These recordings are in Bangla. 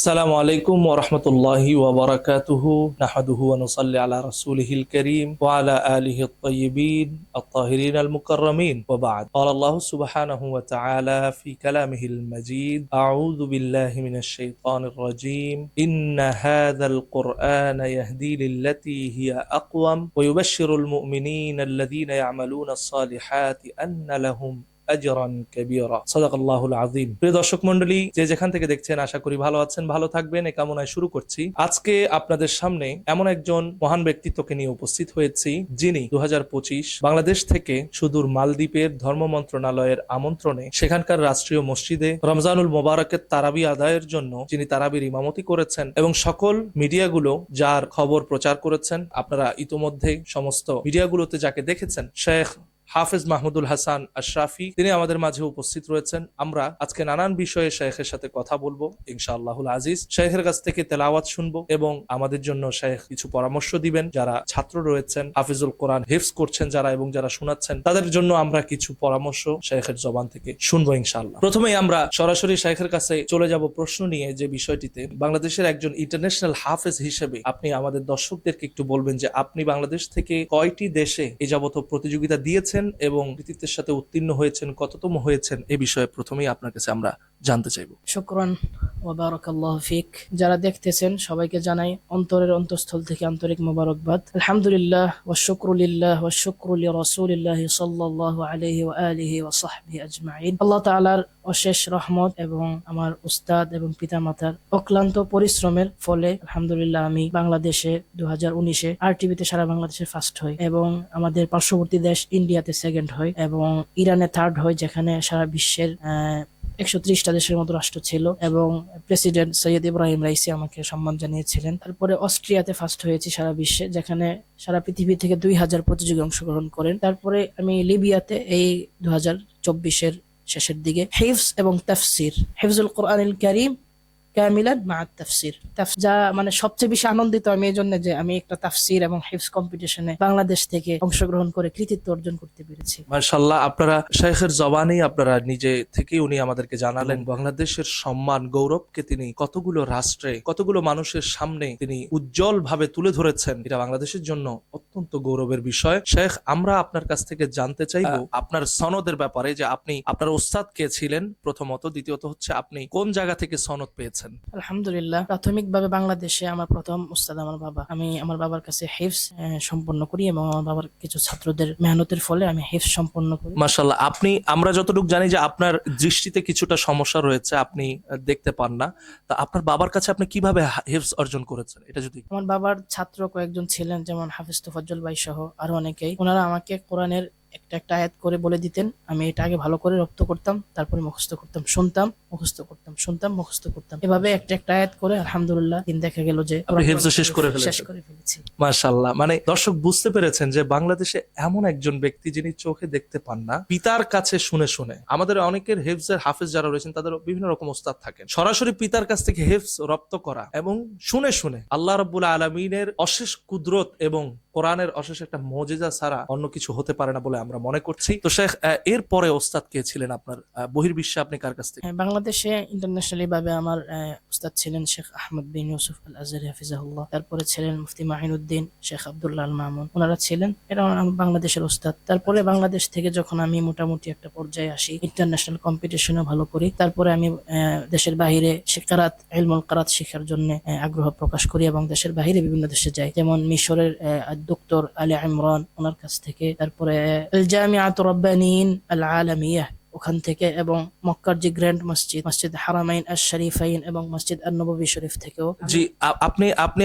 আসসালামু আলাইকুম ওয়া রাহমাতুল্লাহি ওয়া বারাকাতুহু নাহমাদুহু ওয়া নুসাল্লি আলা রাসূলিহিল কারীম ওয়া আলা আলিহি আত-তাইয়িবিন আত-তাহিরিন আল-মুকাররামিন ওয়া বা'দ ক্বালা আল্লাহু সুবহানাহু ওয়া তাআলা ফি কালামিহিল মাজিদ আউযু বিল্লাহি মিনাশ শাইতানির রাজীম ইন্না হাযাল কুরআনা ইয়াহদি লিল্লাতী হিয়া আকওয়াম ওয়া ইউবাশশিরুল মুমিনিনা আল্লাযীনা ইয়া'মালুনা আস-সালিহাতি আন্না লাহুম আজরান কাবীরা। সাদাকাল্লাহুল আযীম। প্রিয় দর্শক মণ্ডলী, যে যেখান থেকে দেখছেন আশা করি ভালো আছেন, ভালো থাকবেন এই কামনায় শুরু করছি। আজকে আপনাদের সামনে এমন একজন মহান ব্যক্তিত্বকে নিয়ে উপস্থিত হয়েছি, যিনি 2025 বাংলাদেশ থেকে সুদূর মালদ্বীপের ধর্ম মন্ত্রণালয়ের আমন্ত্রণে সেখানকার রাষ্ট্রীয় মসজিদে রমজানুল মোবারকের তারাবি আদায়ের জন্য যিনি তারাবির ইমামতি করেছেন এবং সকল মিডিয়াগুলো যার খবর প্রচার করেছেন, আপনারা ইতোমধ্যে সমস্ত মিডিয়াগুলোতে যাকে দেখেছেন, শেখ হাফেজ মাহমুদুল হাসান আশরাফি, তিনি আমাদের মাঝে উপস্থিত রয়েছেন। আমরা আজকে নানান বিষয়ে শেখের সাথে কথা বলবো ইনশাআল্লাহুল আজিজ। শেখের কাছ থেকে তেলাওয়াত শুনবো এবং আমাদের জন্য শেখ কিছু পরামর্শ দিবেন। যারা ছাত্র রয়েছেন, হাফিজুল কোরআন হিফজ করছেন যারা এবং যারা শোনাচ্ছেন, তাদের জন্য আমরা কিছু পরামর্শ শেখের জবান থেকে শুনবো ইনশাআল্লাহ। প্রথমেই আমরা সরাসরি শেখের কাছে চলে যাব প্রশ্ন নিয়ে, যে বিষয়টিতে বাংলাদেশের একজন ইন্টারন্যাশনাল হাফেজ হিসেবে আপনি আমাদের দর্শকদেরকে একটু বলবেন যে আপনি বাংলাদেশ থেকে কয়টি দেশে এ যাবত প্রতিযোগিতা দিয়েছেন এবং কৃতিত্বের সাথে উত্তীর্ণ হয়েছেন, কততম হয়েছেন, এ বিষয়ে প্রথমেই আপনার কাছে আমরা জানতে চাইবো। শুকরান ওয়া বারাকাল্লাহু ফিক। যারা দেখতেছেন সবাইকে জানাই অন্তরের অন্তঃস্থল থেকে আন্তরিক মোবারকবাদ। আলহামদুলিল্লাহ ওয়া শুকরু লিল্লাহ ওয়া শুকরু লিরাসূলিল্লাহ সাল্লাল্লাহু আলাইহি ওয়া আলিহি ওয়া সাহবিহি আজমাইন। আল্লাহ তাআলার অশেষ রহমত এবং আমার উস্তাদ এবং পিতামাতার অক্লান্ত পরিশ্রমের ফলে আলহামদুলিল্লাহ আমি বাংলাদেশে 2019-এ আরটিভিতে সারা বাংলাদেশে ফার্স্ট হই এবং আমাদের পার্শ্ববর্তী দেশ ইন্ডিয়াতে সেকেন্ড হই এবং ইরানে থার্ড হই, যেখানে সারা বিশ্বের 130টা দেশের মতো রাষ্ট্র ছিল এবং প্রেসিডেন্ট সৈয়দ ইব্রাহিম রাইসি আমাকে সম্মান জানিয়েছিলেন। তারপরে অস্ট্রিয়াতে ফার্স্ট হয়েছি সারা বিশ্বে, যেখানে সারা পৃথিবী থেকে 2000 প্রতিযোগী অংশগ্রহণ করেন। তারপরে আমি লিবিয়াতে এই 2024-এর শেষের দিকে হিফজ এবং তাফসির, হিফজুল কোরআনুল কারীম কামিলান মা তাফসির, যা মানে সবচেয়ে বেশি আনন্দিত আমি এই জন্য যে আমি একটা তাফসির এবং হিফজ কম্পিটিশনে বাংলাদেশ থেকে অংশগ্রহণ করে কৃতিত্ব অর্জন করতে পেরেছি। মাশাআল্লাহ, আপনারা শেখের জবানেই আপনারা নিজে থেকেই উনি আমাদেরকে জানালেন বাংলাদেশের সম্মান গৌরবকে তিনি কতগুলো রাষ্ট্রে, কতগুলো মানুষের সামনে তিনি উজ্জ্বল ভাবে তুলে ধরেছেন। এটা বাংলাদেশের জন্য অত্যন্ত গৌরবের বিষয়। শেখ, আমরা আপনার কাছ থেকে জানতে চাইবো আপনার সনদের ব্যাপারে, যে আপনি আপনার ওস্তাদ কে ছিলেন প্রথমত, দ্বিতীয়ত হচ্ছে আপনি কোন জায়গা থেকে সনদ পেয়েছেন। আলহামদুলিল্লাহ, প্রাথমিকভাবে বাংলাদেশে আমার প্রথম উস্তাদ আমার বাবা। আমি আমার বাবার কাছে হিফজ সম্পন্ন করি এবং আমার বাবার কিছু ছাত্রদের মেহনতের ফলে আমি হিফজ সম্পন্ন করি। মাশাআল্লাহ, আমরা যতটুকু জানি যে আপনার দৃষ্টিতে কিছুটা সমস্যা রয়েছে, আপনি দেখতে পান না। তা আপনার বাবার কাছে আপনি কিভাবে হিফজ অর্জন করেছেন, এটা যদি। আমার বাবার ছাত্র কয়েকজন ছিলেন, যেমন হাফিজ তোফাজ্জল ভাই সহ আরো অনেকেই। ওনারা আমাকে কোরআনের একটা একটা আয়াত করে বলে দিতেন, আমি এটা আগে ভালো করে রপ্ত করতাম, তারপরে মুখস্থ করতাম, শুনতাম, মুখস্থ করতাম, শুনতাম, মুখস্থ করতাম, এভাবে একটা একটা আয়াত করে আলহামদুলিল্লাহ দিন দেখা গেল যে হিফজ শেষ করে ফেলেছি। মাশাআল্লাহ, মানে দর্শক বুঝতে পেরেছেন যে বাংলাদেশে এমন একজন ব্যক্তি যিনি চোখে দেখতে পান না, পিতার কাছে শুনে শুনে, আমাদের অনেকের হিফজের হাফেজ যারা রয়েছেন তাদের বিভিন্ন রকম ওস্তাদ থাকেন, সরাসরি পিতার কাছ থেকে হিফজ রপ্ত করা এবং শুনে শুনে আল্লাহ রাব্বুল আলামিনের অশেষ কুদরত এবং কোরআনের অশেষ একটা মুজিজা ছাড়া অন্য কিছু হতে পারে না বলে আমরা মনে করছি। তো শেখ, এর পরে ওস্তাদ কে ছিলেন আপনার বহির্বিশ্বে, আপনি কার কাছ থেকে? বাংলাদেশে ইন্টারন্যাশনালি ভাবে আমার উস্তাদ ছিলেন শেখ আহমদ বিন ইউসুফ আল আজহারি হাফিজাহুল্লাহ, তারপরে ছিলেন মুফতি মাহিনুদ্দিন, শেখ আব্দুল্লাহ আল মামুন, ওনারা ছিলেন, এরা বাংলাদেশের উস্তাদ। তারপরে বাংলাদেশ থেকে যখন আমি মোটামুটি একটা পর্যায়ে আসি, ইন্টারন্যাশনাল কম্পিটিশনে ভালো করি, তারপরে আমি দেশের বাহিরে শিকারাত ইলমুল কারাত শিখার জন্য আগ্রহ প্রকাশ করি এবং দেশের বাহিরে বিভিন্ন দেশে যাই, যেমন মিশরের ডক্টর আলী ইমরান ওনার কাছ থেকে, তারপরে আল জামিআত রাব্বানিয়িন আল আলামিয়াহ ওখান থেকে, এবং মক্কার যে গ্র্যান্ড মসজিদ, মসজিদ হারামাইন আশ শরীফাইন এবং মসজিদ আন-নববী শরীফ থেকেও। জি, আপনি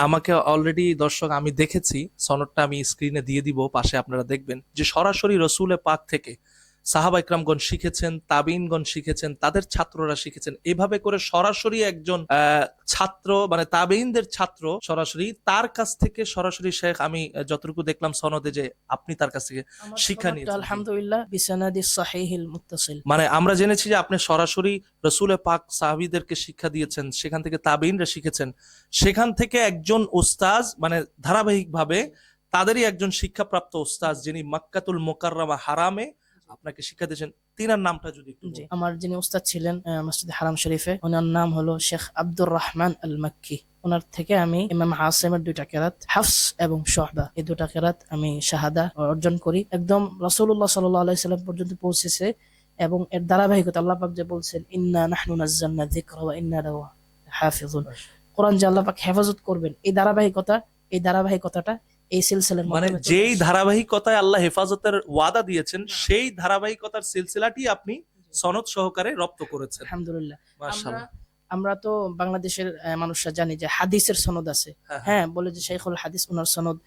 আমাকে অলরেডি দর্শক আমি দেখেছি, সনদটা আমি স্ক্রিনে দিয়ে দিব, পাশে আপনারা দেখবেন যে সরাসরি রাসূলে পাক থেকে সাহাবা ইকরামগণ শিখেছেন, তাবিঈনগণ শিখেছেন, তাদের ছাত্ররা শিখেছেন, এভাবে করে সরাসরি একজন ছাত্র মানে তাবেঈনদের ছাত্র সরাসরি তার কাছ থেকে সরাসরি শেখ, আমি যতটুকু দেখলাম সনদে যে আপনি তার কাছ থেকে শিক্ষা নিয়েছেন আলহামদুলিল্লাহ বিসানাদিস সাহিহিল মুত্তাসিল। মানে আমরা জেনেছি যে আপনি সরাসরি রাসূলে পাক সাহাবীদেরকে শিক্ষা দিয়েছেন, সেখান থেকে তাবেঈনরা শিখেছেন, সেখান থেকে একজন উস্তাজ মানে ধারাবাহিকভাবে তাদেরই একজন শিক্ষাপ্রাপ্ত উস্তাজ যিনি মক্কাতুল মুকাররমা হারামে আপনাকে শিক্ষা দিয়েছেন তিনার নামটা যদি একটু জি, বলতেন। আমার যিনি উস্তাদ ছিলেন মসজিদ হারাম শরীফে, ওনার নাম হলো শেখ আব্দুর রহমান আল মাক্কি। ওনার থেকে আমি ইমাম আসিমের দুইটা কেরাত, হাফস এবং শুআবা, এই দুটা কেরাত আমি শাহাদা অর্জন করি। একদম রাসূলুল্লাহ সাল্লাল্লাহু আলাইহি সাল্লাম পর্যন্ত পৌঁছেছে, এবং এর ধারাবাহিকতা আল্লাহ পাক যে বলছেন, ইন্না নাহনু নাযালনা যিকরা ওয়া ইন্না লাহু হাফিজুন, কোরআন যে আল্লাহ পাক হেফাজত করবেন, এই ধারাবাহিকতাটা এই সিলসিলার মানে মাধ্যমে চলে যেই আসছে। ধারাবাহিকতায় আল্লাহ হেফাজতের ওয়াদা দিয়েছেন সেই ধারাবাহিকতার সিলসিলাটি আপনি সনদ সহকারে রপ্ত করেছেন। আলহামদুলিল্লাহ। মাশাআল্লাহ। আমরা তো বাংলাদেশের মানুষরা জানি যে হাদিসের সনদ আছে, হ্যাঁ, হ্যাঁ, বলে যে শেখুল হাদিস ওনার সনদ,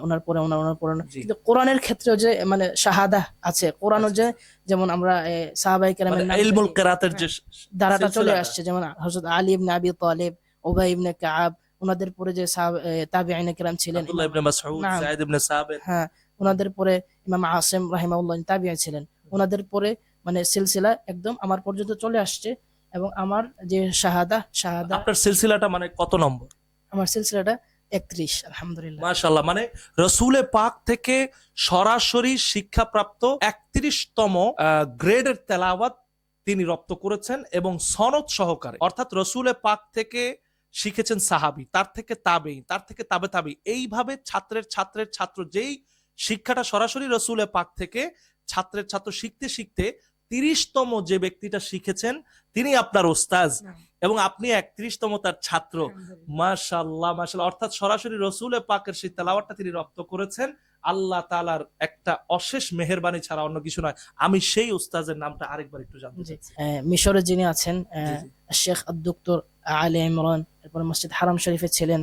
ওনার পরে ওনার পরে জি। কিন্তু কোরআনের ক্ষেত্রেও যে মানে শাহাদা আছে, কোরআনও যে যেমন আমরা সাহাবায়ে কেরামের নাম ইলমুল জানি, কিরাতের যে ধারাটা চলে সিলসিলাটা। আসছে, যেমন হযরত আলী ইবনে আবি তালিব, উবাই ইবনে কাআব, ওনাদের পরে যে তাবিঈন কেরাম ছিলেন, আব্দুল্লাহ ইবনে মাসউদ, নাম, যায়েদ ইবনে সাবিত। হ্যাঁ, ওনাদের পরে ইমাম আসিম রাহিমাহুল্লাহ তাবিঈ ছিলেন, ওনাদের পরে মানে সিলসিলা একদম আমার পর্যন্ত চলে আসছে। এবং আমার যে শাহাদা, আপনার সিলসিলাটা মানে কত নম্বর? আমার সিলসিলাটা 31, আলহামদুলিল্লাহ। মাশাআল্লাহ। মানে রসুলে পাক থেকে সরাসরি শিক্ষাপ্রাপ্ত 31তম গ্রেডের তেলাওয়াত তিনি রপ্ত করেছেন, এবং সনদ সহকারে, অর্থাৎ রসুলে পাক থেকে শিখেছেন সাহাবী, তার থেকে তাবেঈন, তার থেকে তাবে তাবেঈন, এইভাবে ছাত্রের ছাত্রের ছাত্র, যেই শিক্ষাটা সরাসরি রসুলে পাক থেকে ছাত্রের ছাত্র শিখতে শিখতে 30তম যে ব্যক্তিটা শিখেছেন তিনি আপনার ওস্তাজ, এবং আপনি 31তম তার ছাত্র। মাশাআল্লাহ মাশাআল্লাহ। অর্থাৎ সরাসরি রসুলে পাকের সেই তেলাওয়াতটা তিনি রপ্ত করেছেন আল্লাহ তাআলার একটা অশেষ মেহেরবানি ছাড়া অন্য কিছু নয়। আমি সেই উস্তাজের নামটা আরেকবার একটু জানতে চাই। মিশরে যিনি আছেন জি, জি। শেখ আব্দুক্তর আলী ইমরান, এরপর মসজিদ হারাম শরীফে ছিলেন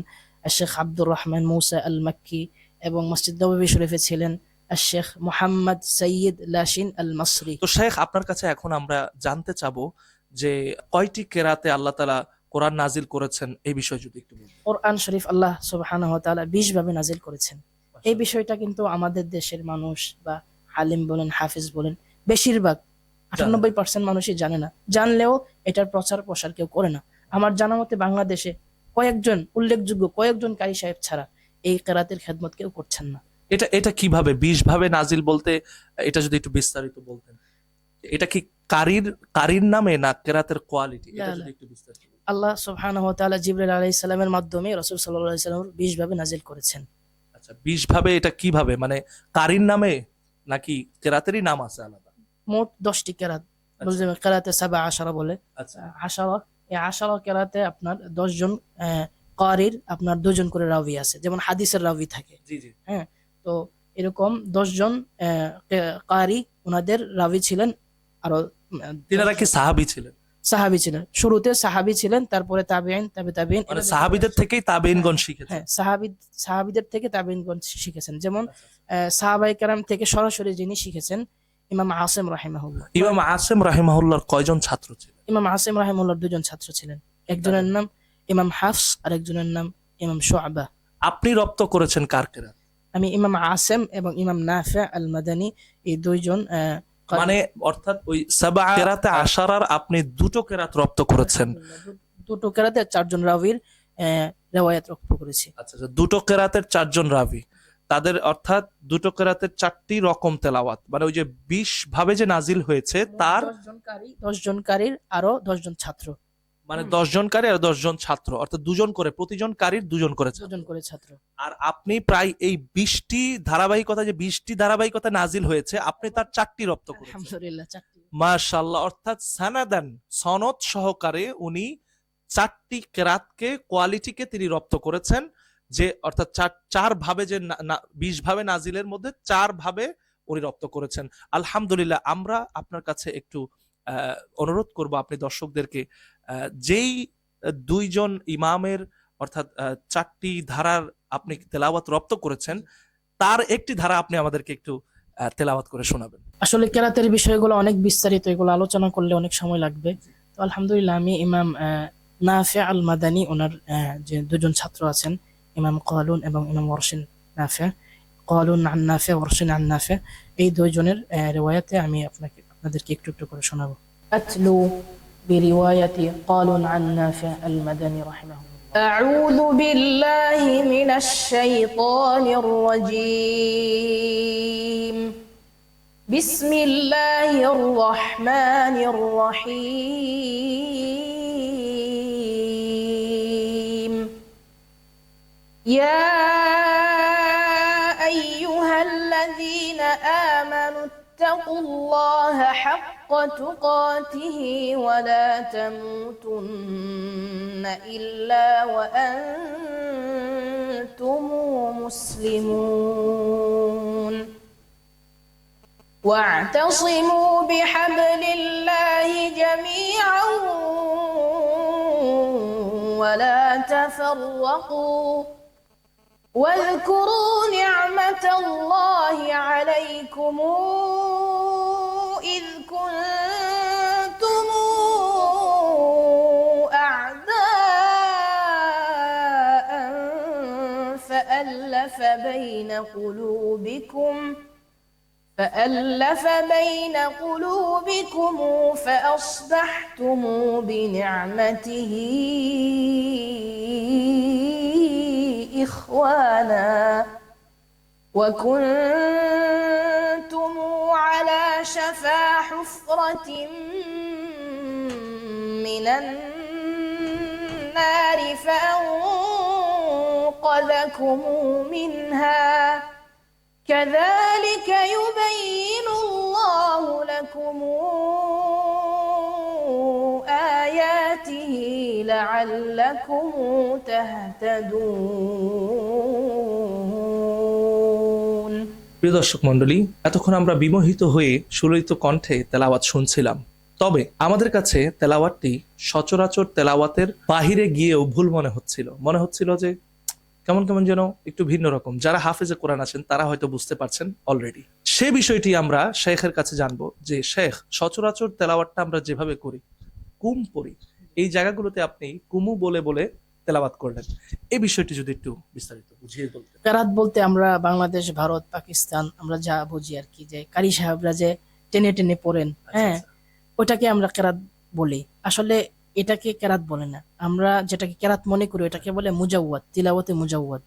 শেখ আব্দুর রহমান মুসা আল মাক্কি, এবং মসজিদ নববী শরীফে ছিলেন শেখ মুহাম্মদ সৈয়দ লাশিন আল মাসরি। তো শেখ, আপনার কাছে এখন আমরা জানতে চাবো যে কয়টি কেরাতে আল্লাহ তাআলা কোরআন নাজিল করেছেন, এই বিষয়ে যদি একটু বলেন। কোরআন শরীফ আল্লাহ সুবহানাহু ওয়া তাআলা 20 ভাবে নাজিল করেছেন। এই বিষয়টা কিন্তু আমাদের দেশের মানুষ বা আলিম বলেন, হাফিজ বলেন, বেশিরভাগ 98% মানুষই জানে না। জানলেও এটার প্রচার প্রসার কেউ করে না। আমার জানা মতে বাংলাদেশে উল্লেখযোগ্য কয়েকজন কারি সাহেব ছাড়া এই কেরাতের খেদমত কেউ করছেন না। এটা কিভাবে 20 ভাবে নাজিল বলতে, এটা যদি একটু বিস্তারিত বলতেন। এটা কি কারির নামে না কেরাতের কোয়ালিটি, এটা যদি একটু বিস্তারিত বলতেন। আল্লাহ সুবহানাহু ওয়া তাআলা জিবরিল আলাইহিস সালামের মাধ্যমে রাসূল সাল্লাল্লাহু আলাইহি ওয়াসাল্লাম 20 ভাবে নাজিল করেছেন। আচ্ছা, 20 ভাবে এটা কিভাবে, মানে কারির নামে নাকি কেরাতেরই নাম আছে আলাদা? মোট 10টি কেরাত, বলতে কেরাতে 17 বলে। আচ্ছা, 10, এই 10 কেরাতে আপনার 10 জন কারির আপনার 2 জন করে রাবি আছে, যেমন হাদিসের রাবি থাকে। জি জি। হ্যাঁ, তো এরকম 10 জন কারি, ওনাদের রাবি ছিলেন আরো তিনারা কি সাহাবী ছিলেন? সাহাবী ছিলেন। শুরুতে সাহাবী ছিলেন, তারপরে তাবেঈন, তাবেঈন, মানে সাহাবীদের থেকেই তাবেঈনগণ শিখেছেন। হ্যাঁ, সাহাবীদের থেকে তাবেঈনগণ শিখেছেন। যেমন সাহাবায়ে কেরাম থেকে সরাসরি যিনি শিখেছেন ইমাম আসিম রাহিমাহুল্লাহ। ইমাম আসিম রাহিমাহুল্লাহর কয়জন ছাত্র ছিলেন? ইমাম আসিম রাহিমাহুল্লাহর 2 জন ছাত্র ছিলেন। একজনের নাম ইমাম হাফস আর একজনের নাম ইমাম শুআবা। আপনি রপ্ত করেছেন কার কেরাত? আমি ইমাম আসিম এবং ইমাম নাফি আল মাদানী, এই 2 জন মানে অর্থাৎ ওই সাবা কেরাতে আশারার আপনি দুটো কেরাত রপ্ত করেছেন। দুটো কেরাতে 4 জন রাবির রিওয়ায়াত রপ্ত করেছি। আচ্ছা, দুটো কেরাতের 4 জন রাবি, তাদের অর্থাৎ দুটো কেরাতের 4টি রকম তেলাওয়াত, মানে ওই যে 20 ভাবে যে নাজিল হয়েছে তার 10 জন কারীর আরো 10 জন ছাত্র, মানে 10 জন কারি আর 10 জন ছাত্র, অর্থাৎ 2 জন করে, প্রতিজন কারির 2 জন করে 2 জন করে ছাত্র। আর আপনি প্রায় এই 20টি ধারাবাহিকতা, যে 20টি ধারাবাহিকতা নাজিল হয়েছে, আপনি তার 4টি রপ্ত করেছেন। আলহামদুলিল্লাহ, 4টি। মাশাআল্লাহ। অর্থাৎ সানাদান, সনদ সহকারে উনি 4টি কেরাতকে, কোয়ালিটিকে তিনি রপ্ত করেছেন, যে অর্থাৎ চার ভাবে যে 20 ভাবে নাজিলের মধ্যে 4 ভাবে উনি রপ্ত করেছেন। আলহামদুলিল্লাহ। আমরা আপনার কাছে একটু অনুরোধ করব, আপনি দর্শকদেরকে যেই 2 জন ইমামের অর্থাৎ 4টি ধারার আপনি তেলাওয়াত রপ্ত করেছেন, তার একটি ধারা আপনি আমাদেরকে একটু তেলাওয়াত করে শোনাবেন। আসলে কেরাতের বিষয়গুলো অনেক বিস্তারিত, এগুলো আলোচনা করলে অনেক সময় লাগবে। তো আলহামদুলিল্লাহ, আমি ইমাম নাফি আল মাদানী, ওনার যে 2 জন ছাত্র আছেন, ইমাম কালুন এবং ইমাম ওয়ারশিন নাফি, কালুন আন নাফি, ওয়ারশিন আন নাফি, এই 2 জনের রিওয়ায়াতে আমি আপনাদেরকে একটু একটু করে শোনাবো। আতলু বিরিওয়ায়াতি কালুন আন নাফি আল মাদানী রাহিমাহুল্লাহ। أعوذ بالله من الشيطان الرجيم. بسم الله الرحمن الرحيم يا أيها الذين آمنوا اتقوا الله حق تقاته ولا تموتن إلا وأنتم مسلمون واعتصموا بحبل الله جميعا ولا تفرقوا واذكروا نعمة الله عليكم إذ كنتم أعداء فألف بين قلوبكم فأصبحتم بنعمته إخوانا وكنتم على شفا حفرة من النار فأنقذكم منها كذلك يبين الله لكم آياته لعلكم تهتدون প্রিয় দর্শক মণ্ডলী, এতক্ষণ আমরা বিমোহিত হয়ে সুললিত কণ্ঠে তেলাওয়াত শুনছিলাম। তবে আমাদের কাছে তেলাওয়াতটি সচরাচর তেলাওয়াতের বাহিরে গিয়েও ভুল মনে হচ্ছিল যে কেমন কেমন যেন একটু ভিন্ন রকম। যারা হাফেজে কোরআন আছেন তারা হয়তো বুঝতে পারছেন অলরেডি। সে বিষয়টি আমরা শেখের কাছে জানবো যে শেখ, সচরাচর তেলাওয়াতটা আমরা যেভাবে করি, কুম পড়ি, এই জায়গাগুলোতে আপনি কুমু বলে বলে তেলাওয়াত করলেন, এই বিষয়টি যদি একটু বিস্তারিত বুঝিয়ে বলতেন। কেরাত বলতে আমরা বাংলাদেশ, ভারত, পাকিস্তান আমরা যা বুঝি আর কি, যে কারি সাহেবরা যে টেনে টেনে পড়েন, হ্যাঁ, ওটাকে আমরা কেরাত বলি। আসলে এটাকে কেরাত বলে না, আমরা যেটাকে কেরাত মনে করি এটাকে বলে মুজাওয়াত, তিলাওয়াতে মুজাওয়াত,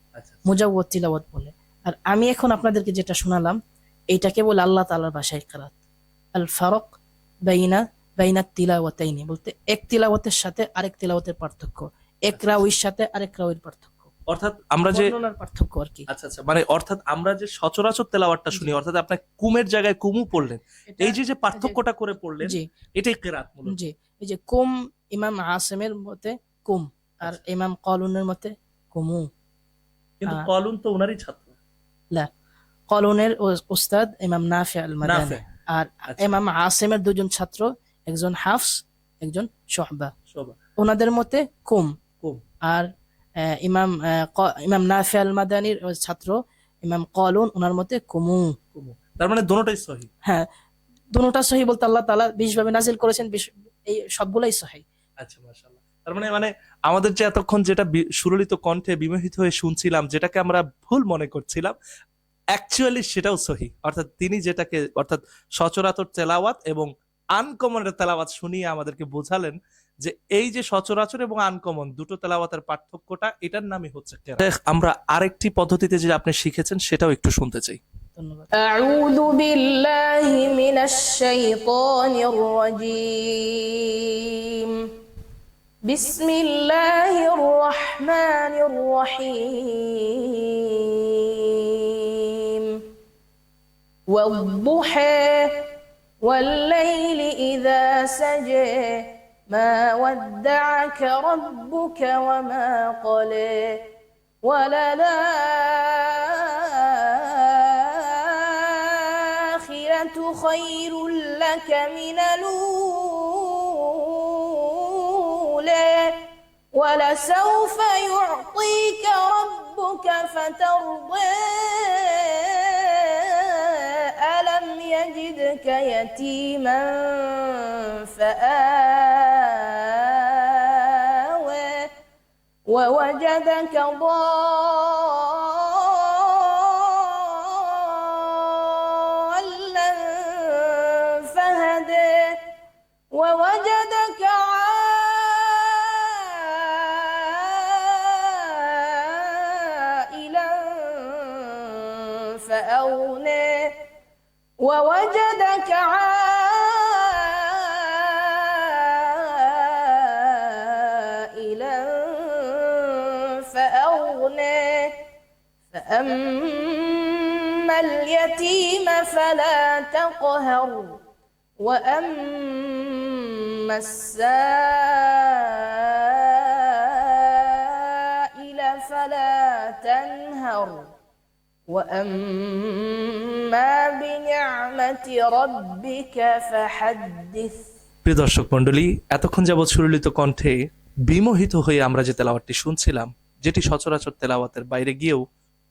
মুজাওয়াত তিলাওয়াত বলে। আর আমি এখন আপনাদেরকে যেটা শোনালাম এইটাকে বলে আল্লাহ তাআলার ভাষায় কেরাত। আল ফারক বাইনা তিলাওয়াতাইনি বলতে এক তিলাওয়াতের সাথে আরেক তিলাওয়াতের পার্থক্য, এক রাউইর সাথে আরেক রাউইর পার্থক্য, অর্থাৎ আমরা যে বর্ণনার পার্থক্য আর কি। আচ্ছা, মানে অর্থাৎ আমরা যে সচরাচর তেলাওয়াতটা শুনি, অর্থাৎ আপনি কুমের জায়গায় কুমু পড়লেন, এই যে পার্থক্যটা করে পড়লেন, এটাই কেরাত মূলত। জি, এই যে কুম ইমাম আসিমের মতে কুম, আর ইমাম কালুনের মতে কুমু। কিন্তু কালুন তো ওনারই ছাত্র। না, কালুনের উস্তাদ ইমাম নাফি আল মাদানী, আর ইমাম আসিমের দুজন ছাত্র, একজন হাফস, একজন শুবা। ওনাদের মতে কুম। আর ইমাম নাফি আল মাদানীর ছাত্র ইমাম কালুন, ওনার মতে কুমু। তার মানে দুটোটাই সহিহ। হ্যাঁ, দুটোটা সহিহ বলতে আল্লাহ তাআলা বিশেষভাবে নাজিল করেছেন, এই সবগুলাই সহিহ। আচ্ছা, মাশাআল্লাহ। তার মানে আমাদের যে এতক্ষণ যেটা সুললিত কণ্ঠে বিমোহিত হয়ে শুনছিলাম, যেটাকে আমরা ভুল মনে করছিলাম, অ্যাকচুয়ালি সেটাও সহিহ। অর্থাৎ তিনি যেটাকে, অর্থাৎ সচরাচর তেলাওয়াত এবং আনকমনের তেলাওয়াত শুনিয়ে আমাদেরকে বোঝালেন যে এই যে সচরাচর এবং আনকমন দুটো তেলাওয়াতের পার্থক্যটা, এটার নামই হচ্ছে কেরাত। আমরা আরেকটি পদ্ধতিতে যে আপনি শিখেছেন সেটাও একটু শুনতে চাই। ধন্যবাদ। আউযু বিল্লাহি মিনাশ শাইতানির রাজীম। বিসমিল্লাহির রহমানির রহিম। ওয়াদ-দুহা ওয়াল-লাইলি ইযা সাজা মা ওয়াদ্দা'আকা রাব্বুকা ওয়া মা ক্বালা ওয়ালাল-আখিরাতু খায়রুল লাকা মিনাল উলা ওয়ালাসাউফা ইউ'তিকা রাব্বুকা ফাতারদা আলাম ইয়াজিদকা ইয়াতীমান ফাআওয়া ووجدك ضالا فهدى ووجدك عائلا فأغنى ووجدك عائلا فأغنى فأما اليتيم فلا تقهر وأما السائل فلا تنهر وأما بنعمة ربك فحدث। প্রিয় দর্শক মণ্ডলী, এতক্ষণ যাবৎ সুরলিত কণ্ঠে বিমোহিত হয়ে আমরা যে তেলাওয়াতটি শুনছিলাম, যেটি সচরাচর তেলাওয়াতের বাইরে গিয়েও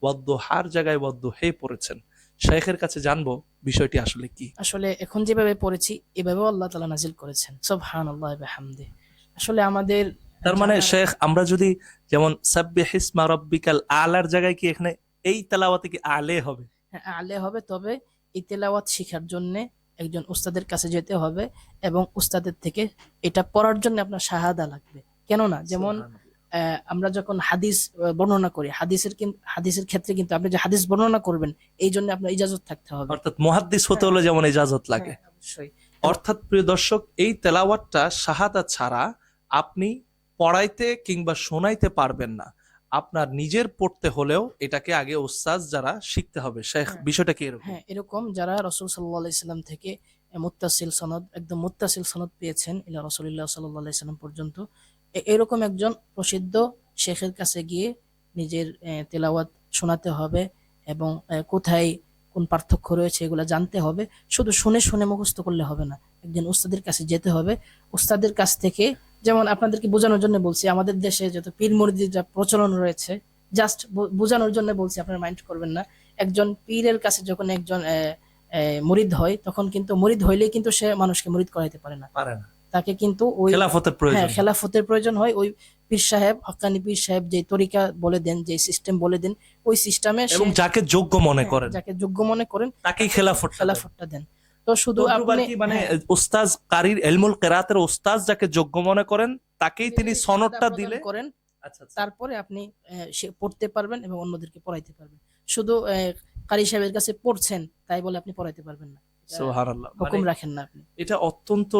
ওয়াদ্দুহার জায়গায় ওয়াদ্দুহে পড়েছেন, শেখের কাছে জানবো বিষয়টি আসলে কি। আসলে এখন যেভাবে পড়েছি এভাবেও আল্লাহ তাআলা নাজিল করেছেন, সুবহানাল্লাহ ওয়া বিহামদিহি। আসলে আমাদের তার মানে শেখ, আমরা যদি যেমন সাব্বিহ ইসমা রাব্বিকাল আলার জায়গায় কি এখানে এই তেলাওয়াতে কি আলে হবে? হ্যাঁ, আলে হবে, তবে এই তেলাওয়াত শেখার জন্য একজন উস্তাদের কাছে যেতে হবে এবং উস্তাদের থেকে এটা পড়ার জন্য আপনার শাহাদা লাগবে। কেননা যেমন আমরা যখন হাদিস বর্ণনা করি, হাদিসের ক্ষেত্রে কিন্তু আপনি যে হাদিস বর্ণনা করবেন এই জন্য আপনার ইজাজত থাকতে হবে, অর্থাৎ মুহাদ্দিস হতে হলে যেমন ইজাজত লাগে। হ্যাঁ, অবশ্যই। অর্থাৎ প্রিয় দর্শক, এই তেলাওয়াতটা শাহাদা ছাড়া আপনি পড়াইতে কিংবা শোনাইতে পারবেন না। আপনার নিজের পড়তে হলেও এটাকে আগে উস্তাদ যারা শিখতে হবে। শেখ, বিষয়টা কি এরকম? হ্যাঁ, এরকম যারা রাসূল সাল্লাল্লাহু আলাইহি সাল্লাম থেকে মুত্তাসিল সনদ, একদম মুত্তাসিল সনদ পেয়েছেন ইলা রাসূলিল্লাহ সাল্লাল্লাহু আলাইহি সাল্লাম পর্যন্ত, এরকম একজন প্রসিদ্ধ শেখের কাছে গিয়ে নিজের তেলাওয়াত শোনাতে হবে এবং কোথায় কোন পার্থক্য রয়েছে এগুলো জানতে হবে। শুধু শুনে শুনে মুখস্থ করলে হবে না, একজন উস্তাদের কাছে যেতে হবে। উস্তাদের কাছ থেকে, যেমন আপনাদেরকে বোঝানোর জন্য বলছি, আমাদের দেশে যত পীর মুরিদের যা প্রচলন রয়েছে, জাস্ট বোঝানোর জন্য বলছি, আপনারা মাইন্ড করবেন না। একজন পীরের কাছে যখন একজন মুরিদ হয়, তখন কিন্তু মুরিদ হইলেই কিন্তু সে মানুষকে মুরিদ করাইতে পারে না, তাকে কিন্তু ওই খেলাফতের প্রয়োজন। খেলাফতের প্রয়োজন হয়। ওই পীর সাহেব, হক্কানি পীর সাহেব যে তরিকা বলে দেন, যে সিস্টেম বলে দেন, ওই সিস্টেমে এবং যাকে যোগ্য মনে করেন, যাকে যোগ্য মনে করেন তাকেই খেলাফতটা দেন। তো শুধু আপনি মানে উস্তাদ কারীর ইলমুল কিরাতের উস্তাদ যাকে যোগ্য মনে করেন তাকেই তিনি সনদটা দিলে করেন, তারপরে আপনি সে পড়তে পারবেন এবং অন্যদেরকে পড়াইতে পারবেন। শুধু কারি সাহেবের কাছে পড়ছেন তাই বলে আপনি পড়াইতে পারবেন না, সুবহানাল্লাহ, হুকুম রাখেন না আপনি। এটা অত্যন্ত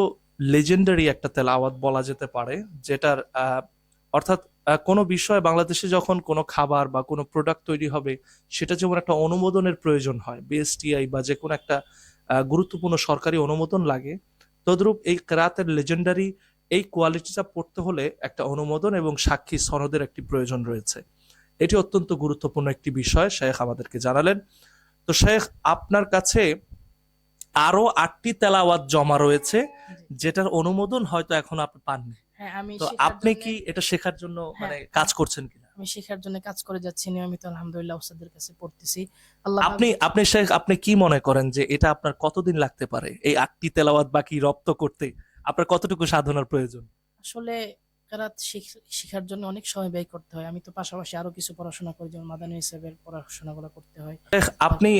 লেজেন্ডারি একটা তেলাওয়াত বলা যেতে পারে, যেটার অর্থাৎ কোনো বিষয় বাংলাদেশে যখন কোনো খাবার বা কোনো প্রোডাক্ট তৈরি হবে, সেটা যেমন একটা অনুমোদনের প্রয়োজন হয়, বিএসটিআই বা যে কোনো একটা গুরুত্বপূর্ণ সরকারি অনুমোদন লাগে, তদ্রূপ এই কিরাতের লেজেন্ডারি এই কোয়ালিটিটা পড়তে হলে একটা অনুমোদন এবং সাক্ষী সনদের একটি প্রয়োজন রয়েছে। এটি অত্যন্ত গুরুত্বপূর্ণ একটি বিষয় শেখ আমাদেরকে জানালেন। তো শেখ, আপনার কাছে আরো 8টি তেলাওয়াত জমা রয়েছে, যেটার অনুমোদন হয়তো এখন আপনি পাননি। তো আপনি কি এটা শেখার জন্য মানে কাজ করছেন কিনা? আমি শেখার জন্য কাজ করে যাচ্ছি নিয়মিত, আলহামদুলিল্লাহ উস্তাদের কাছে পড়তেছি। আপনি শেখ, আপনি কি মনে করেন যে এটা আপনার কতদিন লাগতে পারে এই 8টি তেলাওয়াত বাকি রপ্ত করতে? আপনার কতটুকু সাধনার প্রয়োজন? আসলে কেরাত শেখার জন্য অনেক সময় ব্যয় করতে হয়। আমি তো পাশাপাশি আরো কিছু পড়াশোনা করি, যেমন মাদানী হিসেবের পড়াশোনাগুলো করতে হয়। আপনি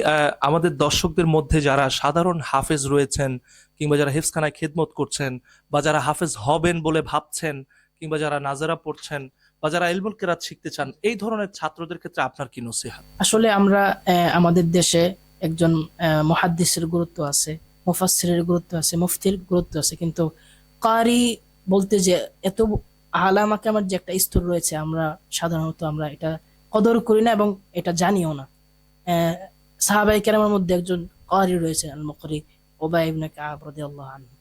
আমাদের দর্শকদের মধ্যে যারা সাধারণ হাফেজ রয়েছেন, কিংবা যারা হিফজখানায় খেদমত করছেন, বা যারা হাফেজ হবেন বলে ভাবছেন, কিংবা যারা নাজারা পড়ছেন, বা যারা ইলমুল কিরাত শিখতে চান, এই ধরনের ছাত্রদের ক্ষেত্রে আপনার কি নসিহত? আসলে আমরা আমাদের দেশে একজন মুহাদ্দিসের গুরুত্ব আছে, মুফাসসিরের গুরুত্ব আছে, মুফতির গুরুত্ব আছে, কিন্তু কারি বলতে যে এত আলা মাকামের যে একটা স্তর রয়েছে, আমরা সাধারণত আমরা এটা কদর করি না এবং এটা জানিও না। সাহাবায়ে কেরামের মধ্যে একজন কারি রয়েছে, আল মুকরি উবাই ইবনে কাব রাদিয়াল্লাহু আনহু।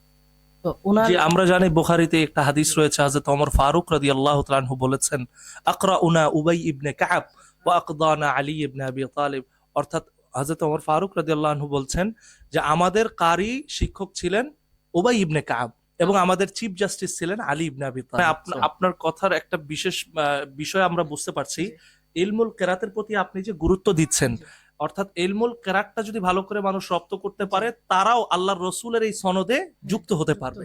তো জি, আমরা জানি বুখারীতে একটা হাদিস রয়েছে, হযরত ওমর ফারুক রাদিয়াল্লাহু তাআলা আনহু বলেছেন, আকরাউনা উবাই ইবনে কাব ওয়া আকদানা আলী ইবনে আবি তালিব। অর্থাৎ হযরত ওমর ফারুক রাদিয়াল্লাহু আনহু বলছেন যে আমাদের কারি শিক্ষক ছিলেন উবাই ইবনে কাব এবং আমাদের চিফ জাস্টিস ছিলেন আলী ইবনে আবি তালিব। আপনার কথার একটা বিশেষ বিষয় আমরা বুঝতে পারছি, ইলমুল কিরাতের প্রতি আপনি যে গুরুত্ব দিচ্ছেন, অর্থাৎ ইলমুল কিরাতটা যদি ভালো করে মানুষ রপ্ত করতে পারে, তারাও আল্লাহর রাসূলের এই সনদে যুক্ত হতে পারবে।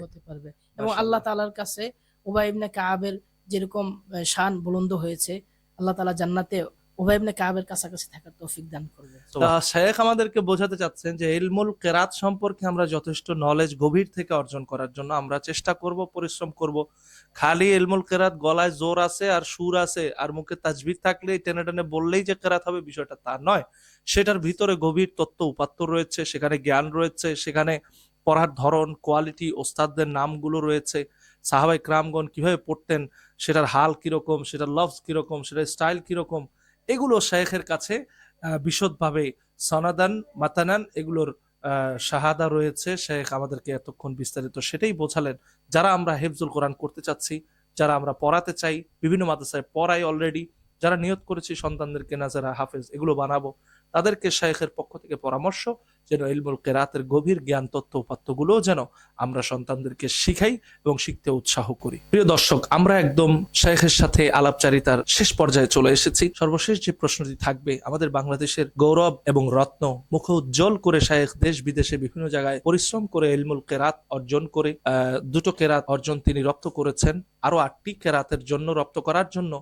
এবং আল্লাহ তাআলার কাছে উবাই ইবনে কাবের যেরকম শান বুলন্দ হয়েছে, আল্লাহ তাআলা জান্নাতে উবাই ইবনে কাবের কাছাকাছি থাকার তৌফিক দান করবে। শেখ আমাদেরকে বোঝাতে চাচ্ছেন যে ইলমুল কেরাত সম্পর্কে আমরা যথেষ্ট নলেজ গভীর থেকে অর্জন করার জন্য আমরা চেষ্টা করব, পরিশ্রম করব। খালি ইলমুল কেরাত গলায় জোর আছে আর সুর আছে আর মুখে তাজবিদ থাকলে টেনে টেনে বললেই যে কেরাত হবে, বিষয়টা তা নয়। সেটার ভিতরে গভীর তত্ত্ব উপাত্ত রয়েছে, সেখানে জ্ঞান রয়েছে, সেখানে পড়ার ধরন, কোয়ালিটি, ওস্তাদদের নামগুলো রয়েছে, সাহাবাই ক্রামগণ কিভাবে পড়তেন, সেটার হাল কিরকম, সেটার লফজ কিরকম, সেটার স্টাইল কিরকম, এগুলো শেখের কাছে বিশদভাবে সনাদান মাতানান এগুলোর শাহাদা রয়েছে। শেখ আমাদেরকে এতক্ষণ বিস্তারিত সেটাই বোঝালেন। যারা আমরা হেফজুল কোরআন করতে চাচ্ছি, যারা আমরা পড়াতে চাই, বিভিন্ন মাদ্রাসায় পড়াই অলরেডি, যারা নিয়ত করেছি সন্তানদেরকে নাজারা হাফেজ এগুলো বানাবো, তাদেরকে শেখের পক্ষ থেকে পরামর্শ যেন ইলমুল কেরাতের গভীর জ্ঞান তত্ত্ব উপাত্তগুলো যেন আমরা সন্তানদেরকে শিখাই এবং শিখতে উৎসাহ করি। প্রিয় দর্শক, আমরা একদম শেখের সাথে আলাপচারিতার শেষ পর্যায়ে চলে এসেছি। সর্বশেষ যে প্রশ্নটি থাকবে, আমাদের বাংলাদেশের গৌরব এবং রত্ন, মুখ উজ্জ্বল করে শেখ দেশ বিদেশে বিভিন্ন জায়গায় পরিশ্রম করে ইলমুল কেরাত অর্জন করে 2টো কেরাত অর্জন তিনি রপ্ত করেছেন, আরো 8টি কেরাতের জন্য রপ্ত করার জন্য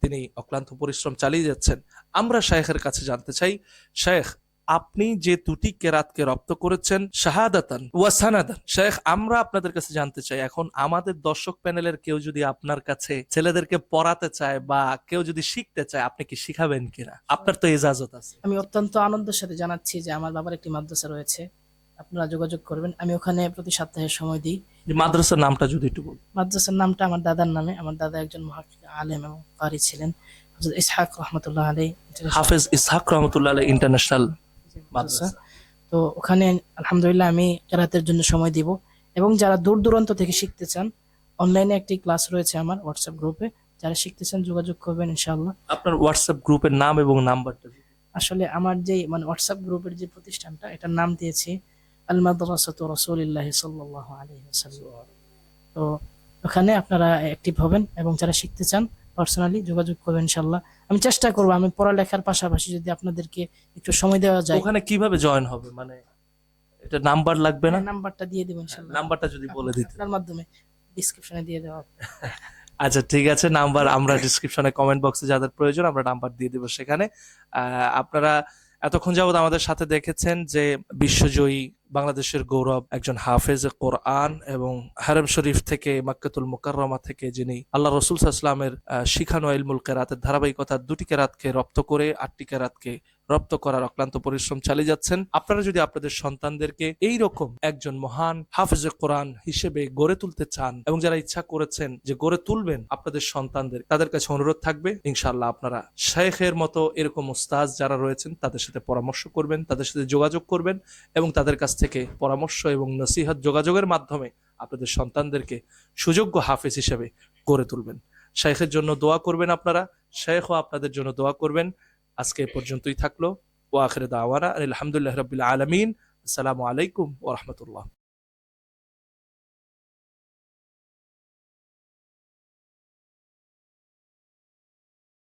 তিনি অক্লান্ত পরিশ্রম চালিয়ে যাচ্ছেন। আমরা শেখের কাছে জানতে চাই, শেখ আপনি যে 2টি কেরাতকে রপ্ত করেছেন শাহাদাতান ওয়া সানাদান, শেখ আমরা আপনাদের কাছে জানতে চাই, এখন আমাদের দর্শক প্যানেলের কেউ যদি আপনার কাছে ছেলেদেরকে পড়াতে চায় বা কেউ যদি শিখতে চায়, আপনি কি শিখাবেন কিনা? আপনার তো ইজাজত আছে। আমি অত্যন্ত আনন্দের সাথে জানাচ্ছি যে আমার বাবার একটি মাদ্রাসা রয়েছে, আপনারা যোগাযোগ করবেন। আমি ওখানে প্রতি সপ্তাহে সময় দিই। মাদ্রাসার নামটা যদি একটু বলুন। মাদ্রাসার নামটা আমার দাদার নামে, আমার দাদা একজন মুহাক্কিক আলেম এবং কারি ছিলেন, হযরত ইসহাক রহমাতুল্লাহ আলাইহি, হাফেজ ইসহাক রহমাতুল্লাহ আলাইহি ইন্টারন্যাশনাল মাদ্রাসা। তো ওখানে আলহামদুলিল্লাহ আমি কেরাতের জন্য সময় দিব, এবং যারা দূর দূরান্ত থেকে শিখতে চান, অনলাইনে একটি ক্লাস রয়েছে আমার হোয়াটসঅ্যাপ গ্রুপে, যারা শিখতে চান যোগাযোগ করবেন ইনশাআল্লাহ। আপনার হোয়াটসঅ্যাপ গ্রুপের নাম এবং নাম্বারটা? আসলে আমার যে হোয়াটসঅ্যাপ গ্রুপের যে প্রতিষ্ঠানটা, এটার নাম দিয়েছি আল মাদ্রাসাতু রাসূলিল্লাহি সাল্লাল্লাহু আলাইহি ওয়াসাল্লাম। তো ওখানে আপনারা অ্যাক্টিভ হবেন এবং যারা শিখতে চান পার্সোনালি যোগাযোগ করবেন ইনশাআল্লাহ। আমি চেষ্টা করব, আমি পড়ালেখার পাশাপাশি যদি আপনাদেরকে একটু সময় দেওয়া যায়। ওখানে কিভাবে জয়েন হবে, মানে এটা নাম্বার লাগবে না? নাম্বারটা দিয়ে দেব ইনশাআল্লাহ। নাম্বারটা যদি বলে দিতে। আপনার মাধ্যমে ডেসক্রিপশনে দিয়ে দেওয়া হবে। আচ্ছা ঠিক আছে, নাম্বার আমরা ডিসক্রিপশনে কমেন্ট বক্সে যাদের প্রয়োজন আমরা নাম্বার দিয়ে দেবো সেখানে। আপনারা এতক্ষণ যাবত আমাদের সাথে দেখেছেন যে বিশ্বজয়ী বাংলাদেশের গৌরব একজন হাফেজ কোরআন এবং হারম শরীফ থেকে মক্কাতুল মুকাররমা থেকে যিনি আল্লাহ রাসূল সাল্লাল্লাহু আলাইহি ওয়াসাল্লামের শিখানো ইলমুল কেরাতের ধারাবাহিকতা 2টি কেরাতকে রপ্ত করে 8টি কেরাতকে রপ্ত করার অক্লান্ত পরিশ্রম চালিয়ে যাচ্ছেন। আপনারা যদি আপনাদের সন্তানদেরকে এই রকম একজন মহান হাফেজ কোরআন হিসেবে গড়ে তুলতে চান এবং যারা ইচ্ছা করেছেন যে গড়ে তুলবেন আপনাদের সন্তানদের, তাদের কাছে অনুরোধ থাকবে ইনশাআল্লাহ আপনারা শেখের মতো এরকম উস্তাদ যারা রয়েছেন তাদের সাথে পরামর্শ করবেন, তাদের সাথে যোগাযোগ করবেন এবং তাদের কাছ থেকে পরামর্শ এবং নসিহত যোগাযোগের মাধ্যমে আপনাদের সন্তানদেরকে সুযোগ্য হাফেজ হিসেবে গড়ে তুলবেন। শেখের জন্য দোয়া করবেন আপনারা, শেখও আপনাদের জন্য দোয়া করবেন। আজকে এ পর্যন্তই থাকলো। ওয়া আখিরু দাওয়ানা আলহামদুলিল্লাহি রাব্বিল আলামিন। আসসালামু আলাইকুম ওয়া রাহমাতুল্লাহ।